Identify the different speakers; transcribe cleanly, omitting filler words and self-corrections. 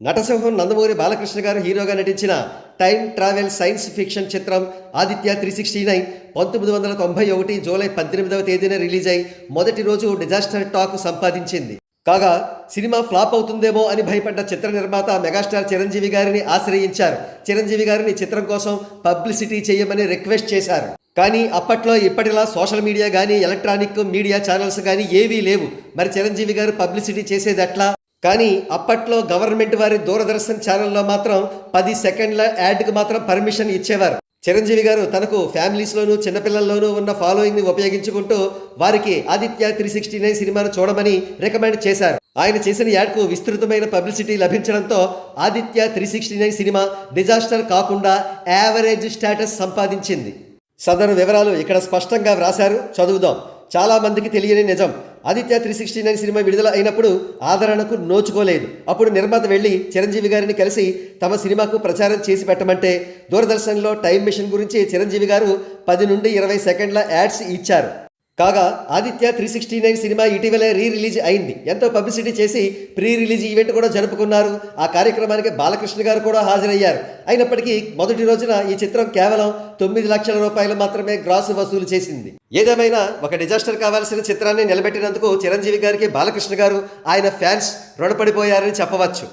Speaker 1: నటసింహం నందమూరి బాలకృష్ణ గారు హీరోగా నటించిన టైమ్ ట్రావెల్ సైన్స్ ఫిక్షన్ చిత్రం ఆదిత్య 369 1991 జూలై 18వ తేదీన రిలీజ్ అయి మొదటి రోజు డిజాస్టర్ టాక్ సంపాదించింది. కాగా సినిమా ఫ్లాప్ అవుతుందేమో అని భయపడ్డ చిత్ర నిర్మాత మెగాస్టార్ చిరంజీవి గారిని ఆశ్రయించారు. చిరంజీవి గారిని చిత్రం కోసం పబ్లిసిటీ చేయమని రిక్వెస్ట్ చేశారు. కానీ అప్పట్లో ఇప్పటిలా సోషల్ మీడియా కానీ ఎలక్ట్రానిక్ మీడియా ఛానల్స్ కానీ ఏవీ లేవు. మరి చిరంజీవి గారు పబ్లిసిటీ చేసేది ఎట్లా? కానీ అప్పట్లో గవర్నమెంట్ వారి దూరదర్శన్ ఛానల్లో మాత్రం 10 సెకండ్ల యాడ్కి మాత్రం పర్మిషన్ ఇచ్చేవారు. చిరంజీవి గారు తనకు ఫ్యామిలీస్లోనూ చిన్నపిల్లల్లోనూ ఉన్న ఫాలోయింగ్ని ఉపయోగించుకుంటూ వారికి ఆదిత్య 369 సినిమాను చూడమని రికమెండ్ చేశారు. ఆయన చేసిన యాడ్కు విస్తృతమైన పబ్లిసిటీ లభించడంతో ఆదిత్య 369 సినిమా డిజాస్టర్ కాకుండా యావరేజ్ స్టేటస్ సంపాదించింది. సదరు వివరాలు ఇక్కడ స్పష్టంగా వ్రాశారు, చదువుదాం. చాలా మందికి తెలియని నిజం, ఆదిత్య 369 సినిమా విడుదల అయినప్పుడు ఆదరణకు నోచుకోలేదు. అప్పుడు నిర్మాత వెళ్ళి చిరంజీవి గారిని కలిసి తమ సినిమాకు ప్రచారం చేసి పెట్టమంటే దూరదర్శన్లో టైం మిషన్ గురించి చిరంజీవి గారు 10 నుండి 20 సెకండ్ల యాడ్స్ ఇచ్చారు. కాగా ఆదిత్య 369 సినిమా ఇటీవలే రిలీజ్ అయింది. ఎంతో పబ్లిసిటీ చేసి ప్రీ రిలీజ్ ఈవెంట్ కూడా జరుపుకున్నారు. ఆ కార్యక్రమానికి బాలకృష్ణ గారు కూడా హాజరయ్యారు. అయినప్పటికీ మొదటి రోజున ఈ చిత్రం కేవలం 9 లక్షల రూపాయలు మాత్రమే గ్రాస్ వసూలు చేసింది. ఏదేమైనా ఒక డిజాస్టర్ కావాల్సిన చిత్రాన్ని నిలబెట్టినందుకు చిరంజీవి గారికి బాలకృష్ణ గారు ఆయన ఫ్యాన్స్ రుణపడిపోయారని చెప్పవచ్చు.